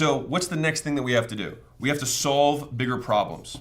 So what's the next thing that we have to do? We have to solve bigger problems.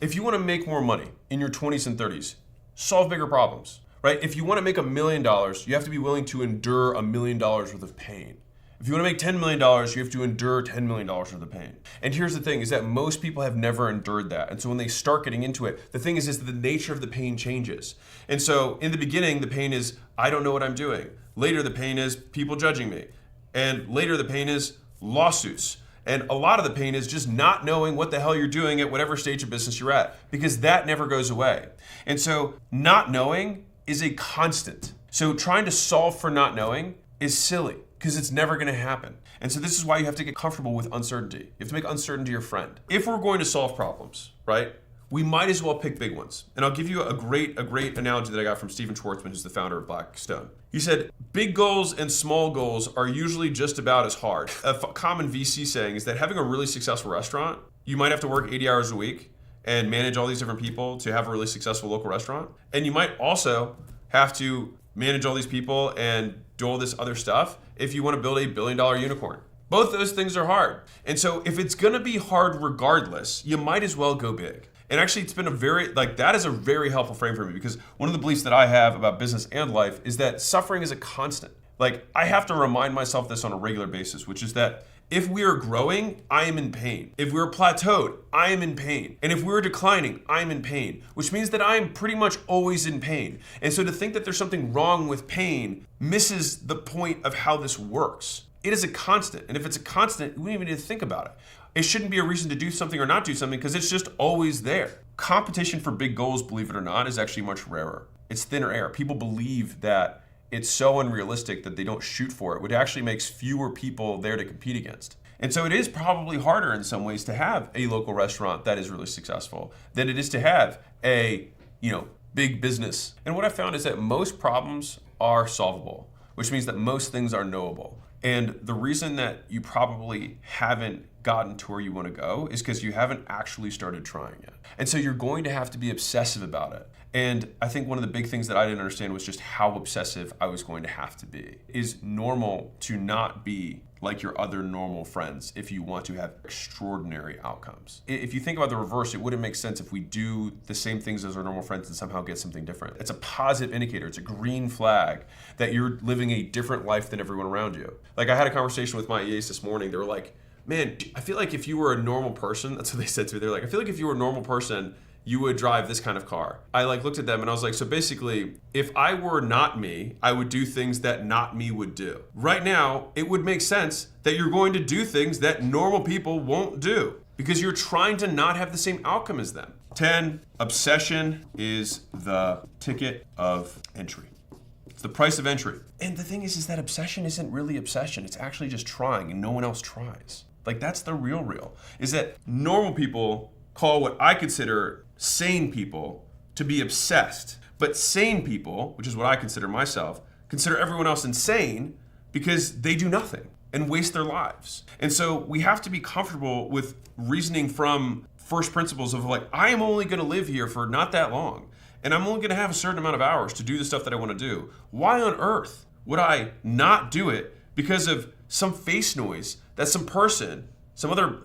If you want to make more money in your 20s and 30s, solve bigger problems, right? If you want to make $1 million, you have to be willing to endure $1 million worth of pain. If you want to make $10 million, you have to endure $10 million worth of pain. And here's the thing, is that most people have never endured that. And so when they start getting into it, the thing is that the nature of the pain changes. And so in the beginning, the pain is, I don't know what I'm doing. Later, the pain is people judging me. And later, the pain is lawsuits. And a lot of the pain is just not knowing what the hell you're doing at whatever stage of business you're at, because that never goes away. And so not knowing is a constant. So trying to solve for not knowing is silly, because it's never going to happen. And so this is why you have to get comfortable with uncertainty. You have to make uncertainty your friend. If we're going to solve problems, right, we might as well pick big ones. And I'll give you a great analogy that I got from Stephen Schwartzman, who's the founder of Blackstone. He said, big goals and small goals are usually just about as hard. A common VC saying is that having a really successful restaurant, you might have to work 80 hours a week and manage all these different people to have a really successful local restaurant. And you might also have to manage all these people and do all this other stuff if you want to build a $1 billion unicorn. Both those things are hard. And so if it's going to be hard regardless, you might as well go big. And actually, it's been that is a very helpful frame for me, because one of the beliefs that I have about business and life is that suffering is a constant. Like, I have to remind myself this on a regular basis, which is that if we are growing, I am in pain. If we're plateaued, I am in pain. And if we're declining, I'm in pain, which means that I am pretty much always in pain. And so to think that there's something wrong with pain misses the point of how this works. It is a constant. And if it's a constant, we don't even need to think about it. It shouldn't be a reason to do something or not do something, because it's just always there. Competition for big goals, believe it or not, is actually much rarer. It's thinner air. People believe that it's so unrealistic that they don't shoot for it, which actually makes fewer people there to compete against. And so it is probably harder in some ways to have a local restaurant that is really successful than it is to have a, big business. And what I found is that most problems are solvable, which means that most things are knowable. And the reason that you probably haven't gotten to where you want to go is because you haven't actually started trying yet. And so you're going to have to be obsessive about it. And I think one of the big things that I didn't understand was just how obsessive I was going to have to be. Is normal to not be like your other normal friends if you want to have extraordinary outcomes. If you think about the reverse, it wouldn't make sense if we do the same things as our normal friends and somehow get something different. It's a positive indicator. It's a green flag that you're living a different life than everyone around you. Like, I had a conversation with my EAs this morning. They were like, man, I feel like if you were a normal person, that's what they said to me. They're like, I feel like if you were a normal person, you would drive this kind of car. I looked at them and I was like, so basically, if I were not me, I would do things that not me would do. Right now, it would make sense that you're going to do things that normal people won't do, because you're trying to not have the same outcome as them. 10, obsession is the ticket of entry. It's the price of entry. And the thing is that obsession isn't really obsession. It's actually just trying, and no one else tries. Like, that's the real, is that normal people call what I consider sane people to be obsessed. But sane people, which is what I consider myself, consider everyone else insane because they do nothing and waste their lives. And so we have to be comfortable with reasoning from first principles of like, I am only going to live here for not that long, and I'm only going to have a certain amount of hours to do the stuff that I want to do. Why on earth would I not do it because of some face noise that some person, some other,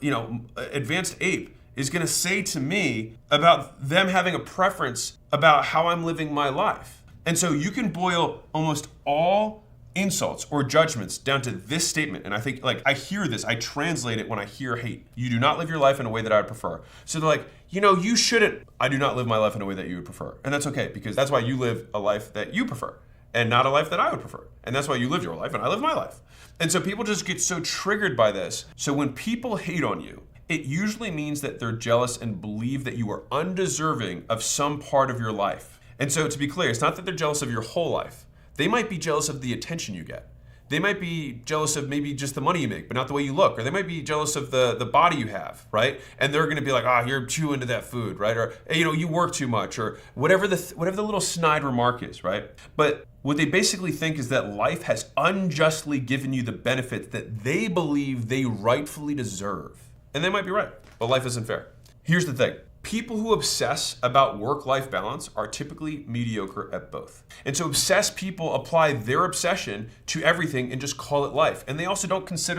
advanced ape is going to say to me about them having a preference about how I'm living my life? And so you can boil almost all insults or judgments down to this statement. And I think, I hear this, I translate it when I hear hate. You do not live your life in a way that I would prefer. So they're like, you shouldn't. I do not live my life in a way that you would prefer. And that's okay, because that's why you live a life that you prefer and not a life that I would prefer. And that's why you live your life and I live my life. And so people just get so triggered by this. So when people hate on you, it usually means that they're jealous and believe that you are undeserving of some part of your life. And so to be clear, it's not that they're jealous of your whole life. They might be jealous of the attention you get. They might be jealous of maybe just the money you make, but not the way you look. Or they might be jealous of the body you have, right? And they're gonna be like, you're too into that food, right? Or, you work too much, or whatever the little snide remark is, right? But what they basically think is that life has unjustly given you the benefits that they believe they rightfully deserve. And they might be right, but life isn't fair. Here's the thing. People who obsess about work-life balance are typically mediocre at both. And so obsessed people apply their obsession to everything and just call it life. And they also don't consider